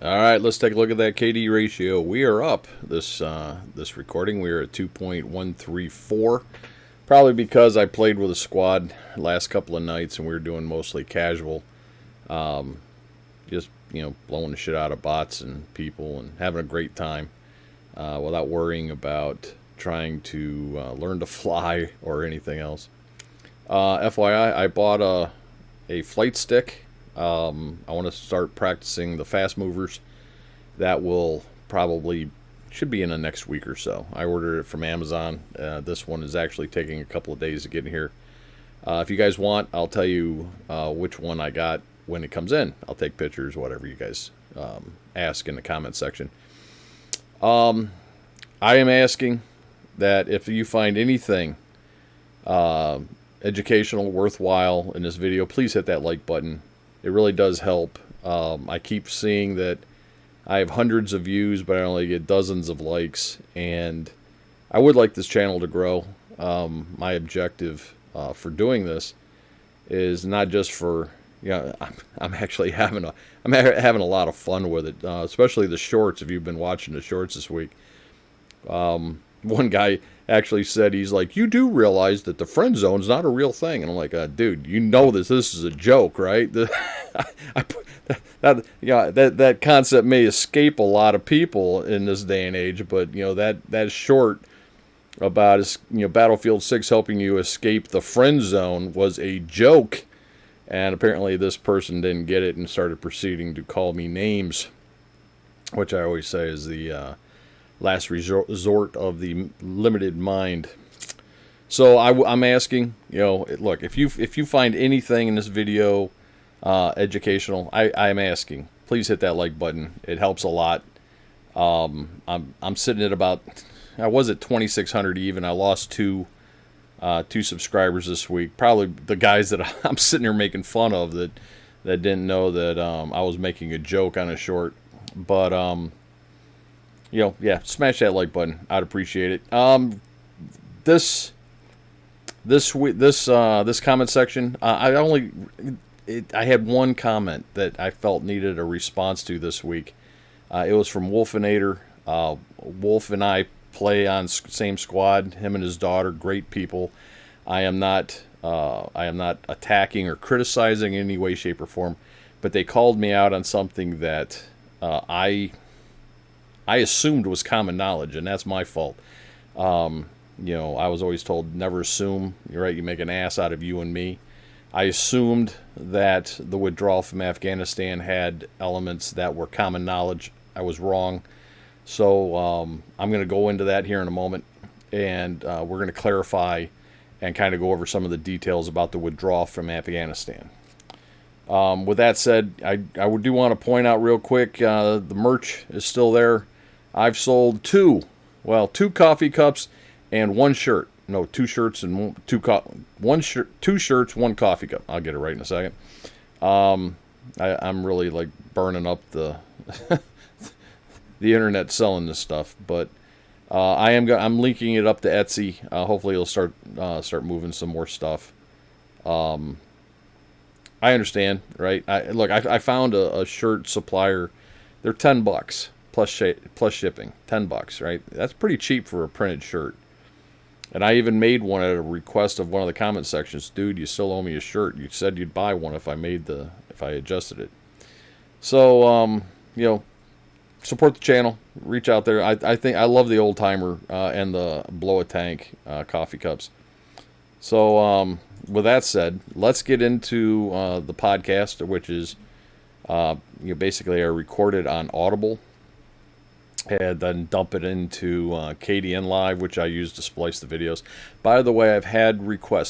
All right, let's take a look at that KD ratio. We are up this recording. We are at 2.134. Probably because I played with a squad last couple of nights and we were doing mostly casual, just blowing the shit out of bots and people and having a great time without worrying about trying to learn to fly or anything else. FYI, I bought a flight stick. I want to start practicing the fast movers. That will should be in the next week or so. I ordered it from Amazon. This one is actually taking a couple of days to get in here. If you guys want, I'll tell you which one I got when it comes in. I'll take pictures, whatever you guys ask in the comment section. I am asking that if you find anything educational, worthwhile in this video, please hit that like button. It really does help. I keep seeing that I have hundreds of views, but I only get dozens of likes, and I would like this channel to grow. My objective for doing this is not just for, I'm actually having a lot of fun with it, especially the shorts. If you've been watching the shorts this week, one guy actually said, he's like, "You do realize that the friend zone's not a real thing?" And I'm like, dude, you know this is a joke, right? That concept may escape a lot of people in this day and age, but that short about Battlefield 6 helping you escape the friend zone was a joke, and apparently this person didn't get it and started proceeding to call me names, which I always say is the last resort of the limited mind. So I'm asking, look, if you find anything in this video educational, I'm asking, please hit that like button. It helps a lot. I'm sitting at about, I was at 2,600 even. I lost two subscribers this week. Probably the guys that I'm sitting here making fun of that didn't know that I was making a joke on a short. But yeah, smash that like button. I'd appreciate it. This comment section, I had one comment that I felt needed a response to this week. It was from Wolfinator. Wolf and I play on same squad. Him and his daughter, great people. I am not attacking or criticizing in any way, shape, or form, but they called me out on something that I assumed was common knowledge, and that's my fault. I was always told never assume. You're right, you make an ass out of you and me. I assumed that the withdrawal from Afghanistan had elements that were common knowledge. I was wrong. So I'm going to go into that here in a moment, and we're going to clarify and kind of go over some of the details about the withdrawal from Afghanistan. With that said, I do want to point out real quick, the merch is still there. I've sold two coffee cups and one shirt. No, two shirts and two shirts, one coffee cup. I'll get it right in a second. I'm really like burning up the the internet selling this stuff, but I'm linking it up to Etsy. Hopefully, it'll start moving some more stuff. I understand, right? I found a shirt supplier. They're $10 plus shipping. $10, right? That's pretty cheap for a printed shirt. And I even made one at a request of one of the comment sections. Dude, you still owe me a shirt. You said you'd buy one if I adjusted it. So support the channel. Reach out there. I think I love the old timer and the blow a tank coffee cups. So with that said, let's get into the podcast, which is basically I recorded on Audible and then dump it into KDN Live, which I use to splice the videos. By the way, I've had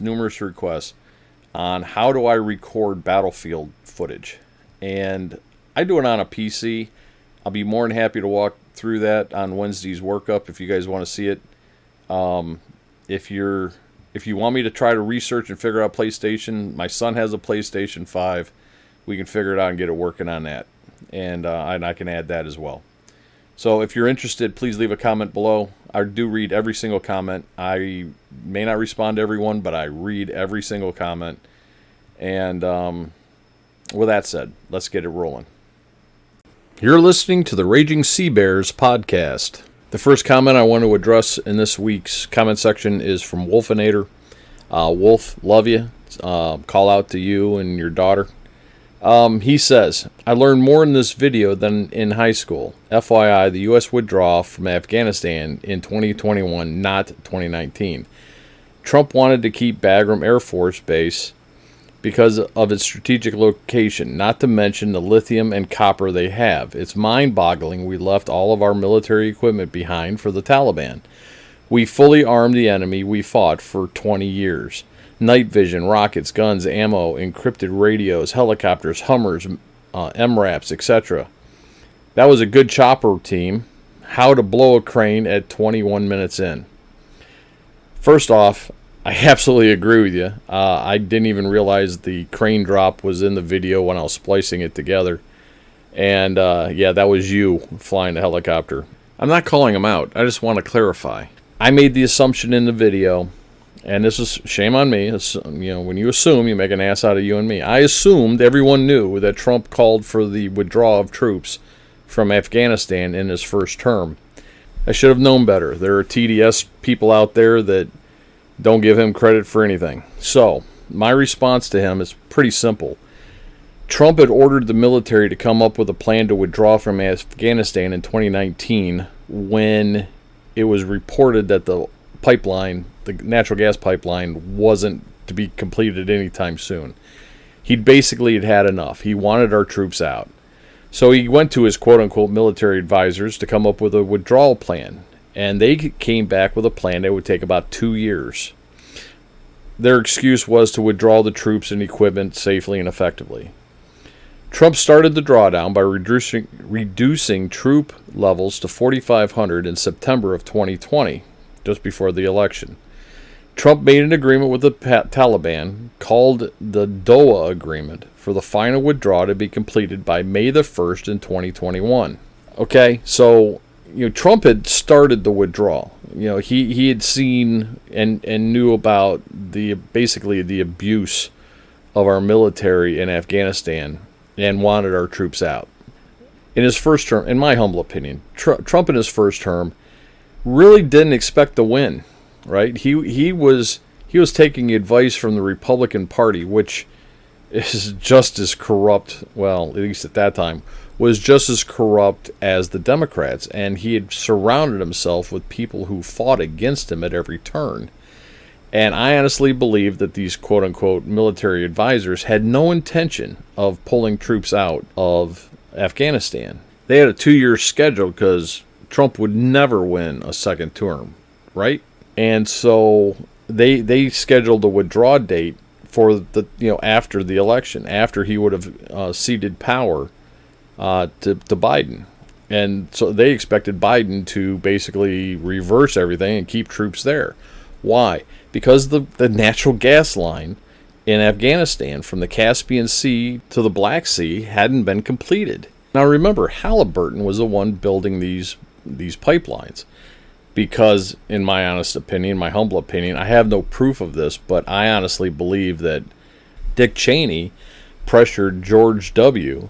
numerous requests on how do I record Battlefield footage, and I do it on a PC. I'll be more than happy to walk through that on Wednesday's workup if you guys want to see it. If you want me to try to research and figure out PlayStation, my son has a PlayStation 5. We can figure it out and get it working on that, and I can add that as well. So if you're interested, please leave a comment below. I do read every single comment. I may not respond to everyone, but I read every single comment. And with that said, let's get it rolling. You're listening to the Raging SeaBears podcast. The first comment I want to address in this week's comment section is from Wolfinator. Wolf, love you. Call out to you and your daughter. He says, I learned more in this video than in high school. FYI, the U.S. withdrawal from Afghanistan in 2021, not 2019. Trump wanted to keep Bagram Air Force Base because of its strategic location, not to mention the lithium and copper they have. It's mind-boggling we left all of our military equipment behind for the Taliban. We fully armed the enemy we fought for 20 years. Night vision, rockets, guns, ammo, encrypted radios, helicopters, Hummers, MRAPs, etc. That was a good chopper team. How to blow a crane at 21 minutes in. First off, I absolutely agree with you. I didn't even realize the crane drop was in the video when I was splicing it together. And yeah, that was you flying the helicopter. I'm not calling him out. I just want to clarify. I made the assumption in the video, and this is shame on me. When you assume, you make an ass out of you and me. I assumed everyone knew that Trump called for the withdrawal of troops from Afghanistan in his first term. I should have known better. There are TDS people out there that don't give him credit for anything. So, my response to him is pretty simple. Trump had ordered the military to come up with a plan to withdraw from Afghanistan in 2019 when it was reported that the natural gas pipeline, wasn't to be completed anytime soon. He basically had enough. He wanted our troops out. So he went to his quote-unquote military advisors to come up with a withdrawal plan. And they came back with a plan that would take about 2 years. Their excuse was to withdraw the troops and equipment safely and effectively. Trump started the drawdown by reducing troop levels to 4,500 in September of 2020, just before the election. Trump made an agreement with the Taliban called the Doha Agreement for the final withdrawal to be completed by May the 1st in 2021. Okay, so Trump had started the withdrawal. He had seen and knew about basically the abuse of our military in Afghanistan and wanted our troops out. In his first term, in my humble opinion, Trump in his first term really didn't expect to win, right? He was taking advice from the Republican Party, which is just as corrupt, well, at least at that time, was just as corrupt as the Democrats, and he had surrounded himself with people who fought against him at every turn. And I honestly believe that these quote-unquote military advisors had no intention of pulling troops out of Afghanistan. They had a 2-year schedule because Trump would never win a second term, right? And so they scheduled a withdrawal date for after the election, after he would have ceded power to Biden. And so they expected Biden to basically reverse everything and keep troops there. Why? Because the natural gas line in Afghanistan from the Caspian Sea to the Black Sea hadn't been completed. Now remember, Halliburton was the one building these pipelines. Because, in my honest opinion, my humble opinion, I have no proof of this, but I honestly believe that Dick Cheney pressured George W.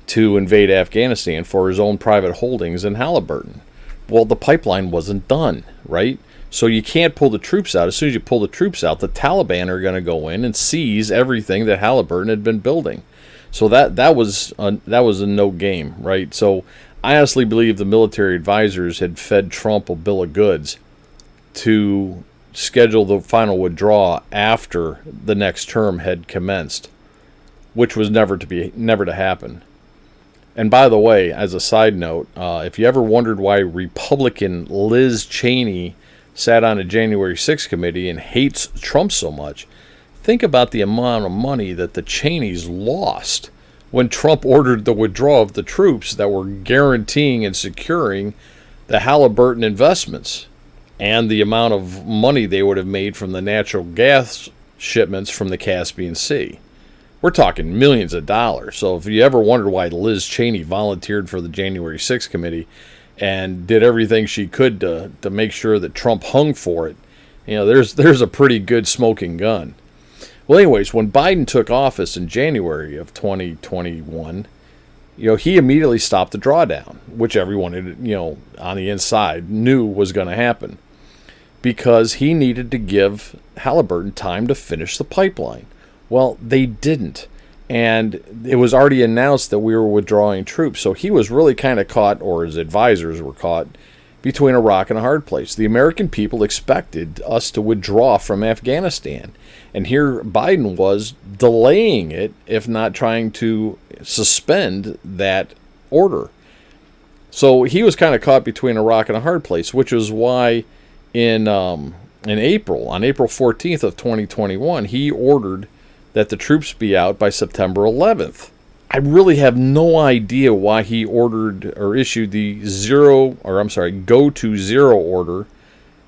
to invade Afghanistan for his own private holdings in Halliburton. Well, the pipeline wasn't done, right? So you can't pull the troops out. As soon as you pull the troops out, the Taliban are going to go in and seize everything that Halliburton had been building. So that was a no game, right? So I honestly believe the military advisors had fed Trump a bill of goods to schedule the final withdrawal after the next term had commenced, which was never to happen. And by the way, as a side note, if you ever wondered why Republican Liz Cheney sat on a January 6th committee and hates Trump so much, think about the amount of money that the Cheneys lost when Trump ordered the withdrawal of the troops that were guaranteeing and securing the Halliburton investments, and the amount of money they would have made from the natural gas shipments from the Caspian Sea. We're talking millions of dollars. So if you ever wondered why Liz Cheney volunteered for the January 6th committee and did everything she could to make sure that Trump hung for it, there's a pretty good smoking gun. Well, anyways, when Biden took office in January of 2021, he immediately stopped the drawdown, which everyone, on the inside knew was going to happen, because he needed to give Halliburton time to finish the pipeline. Well, they didn't. And it was already announced that we were withdrawing troops. So he was really kind of caught, or his advisors were caught, between a rock and a hard place. The American people expected us to withdraw from Afghanistan. And here Biden was delaying it, if not trying to suspend that order. So he was kind of caught between a rock and a hard place, which is why in April, on April 14th of 2021, he ordered that the troops be out by September 11th. I really have no idea why he ordered or issued the go to zero order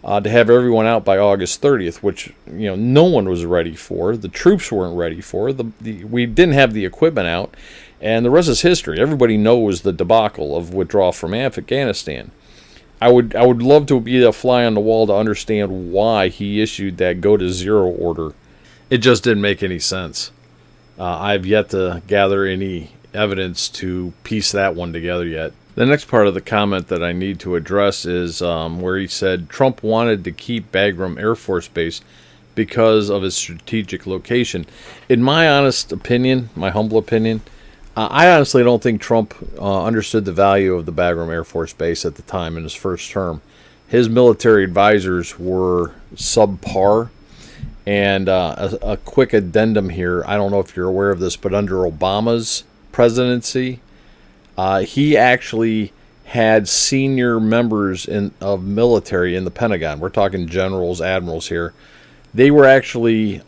to have everyone out by August 30th, which no one was ready for. The troops weren't ready for. We didn't have the equipment out, and the rest is history. Everybody knows the debacle of withdrawal from Afghanistan. I would love to be a fly on the wall to understand why he issued that go to zero order. It just didn't make any sense. I've yet to gather any evidence to piece that one together yet. The next part of the comment that I need to address is where he said Trump wanted to keep Bagram Air Force Base because of its strategic location. In my honest opinion, my humble opinion, I honestly don't think Trump understood the value of the Bagram Air Force Base at the time in his first term. His military advisors were subpar. And a quick addendum here, I don't know if you're aware of this, but under Obama's presidency, he actually had senior members of military in the Pentagon. We're talking generals, admirals here. They were actually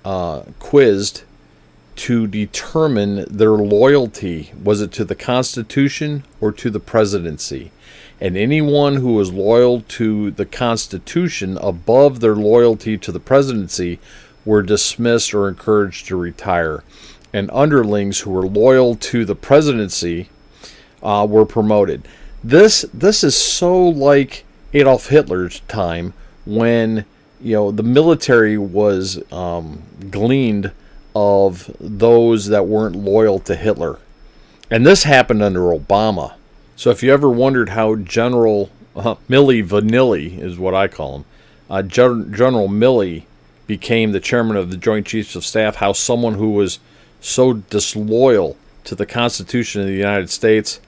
quizzed to determine their loyalty. Was it to the Constitution or to the presidency? And anyone who was loyal to the Constitution above their loyalty to the presidency were dismissed or encouraged to retire. And underlings who were loyal to the presidency were promoted. This is so like Adolf Hitler's time, when the military was gleaned of those that weren't loyal to Hitler. And this happened under Obama. So if you ever wondered how General Milli Vanilli, is what I call him, General Milley became the chairman of the Joint Chiefs of Staff, how someone who was so disloyal to the Constitution of the United States,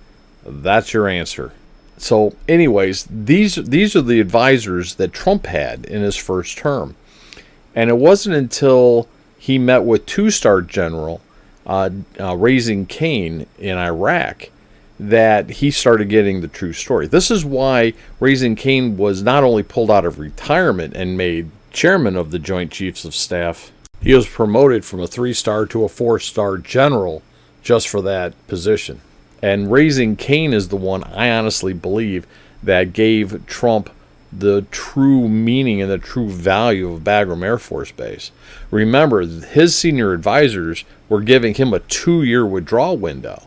that's your answer. So anyways, these are the advisors that Trump had in his first term. And it wasn't until he met with two-star General Raising Cane in Iraq that he started getting the true story. This is why Raising Cane was not only pulled out of retirement and made chairman of the Joint Chiefs of Staff, he was promoted from a 3-star to a 4-star general just for that position. And Raising Cane is the one, I honestly believe, that gave Trump the true meaning and the true value of Bagram Air Force Base. Remember, his senior advisors were giving him a 2-year withdrawal window,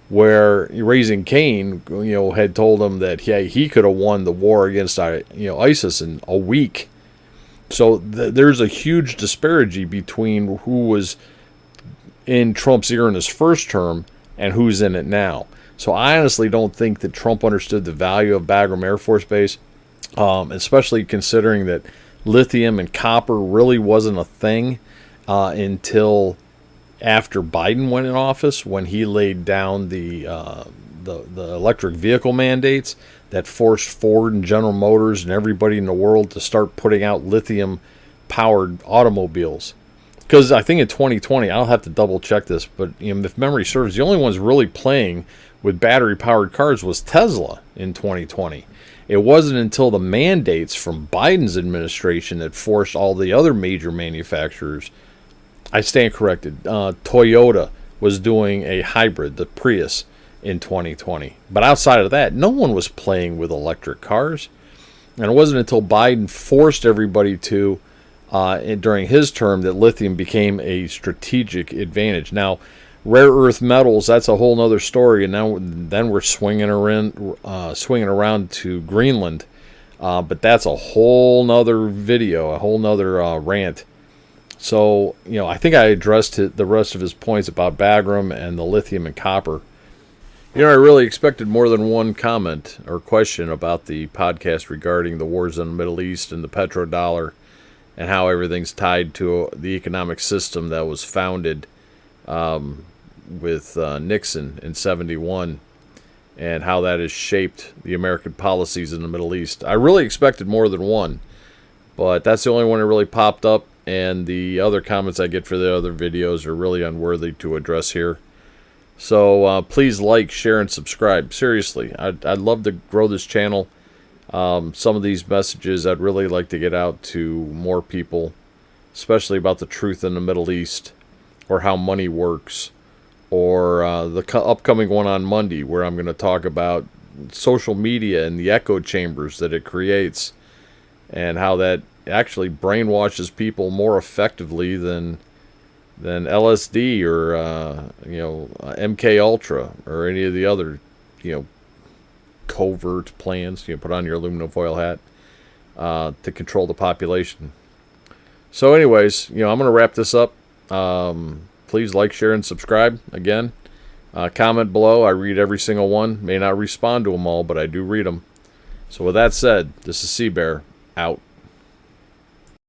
where Raising Cane, had told him that he could have won the war against ISIS in a week. So there's a huge disparity between who was in Trump's ear in his first term and who's in it now. So I honestly don't think that Trump understood the value of Bagram Air Force Base, especially considering that lithium and copper really wasn't a thing until after Biden went in office, when he laid down the electric vehicle mandates that forced Ford and General Motors and everybody in the world to start putting out lithium-powered automobiles. Because I think in 2020, I'll have to double-check this, but if memory serves, the only ones really playing with battery-powered cars was Tesla in 2020. It wasn't until the mandates from Biden's administration that forced all the other major manufacturers. I stand corrected. Toyota was doing a hybrid, the Prius, in 2020. But outside of that, no one was playing with electric cars. And it wasn't until Biden forced everybody to, during his term, that lithium became a strategic advantage. Now, rare earth metals, that's a whole other story. And then we're swinging around to Greenland. But that's a whole nother video, a whole nother rant. So, I think I addressed the rest of his points about Bagram and the lithium and copper. You know, I really expected more than one comment or question about the podcast regarding the wars in the Middle East and the Petro-Dollar and how everything's tied to the economic system that was founded with Nixon in '71 and how that has shaped the American policies in the Middle East. I really expected more than one, but that's the only one that really popped up, and the other comments I get for the other videos are really unworthy to address here. So please like, share, and subscribe. Seriously, I'd love to grow this channel. Some of these messages I'd really like to get out to more people, especially about the truth in the Middle East, or how money works, or the upcoming one on Monday where I'm going to talk about social media and the echo chambers that it creates, and how that actually brainwashes people more effectively than LSD or MK Ultra or any of the other covert plans. Put on your aluminum foil hat to control the population. So anyways, I'm going to wrap this up. Please like, share, and subscribe. Again, comment below. I read every single one. May not respond to them all, but I do read them. So with that said, this is SeaBear, out.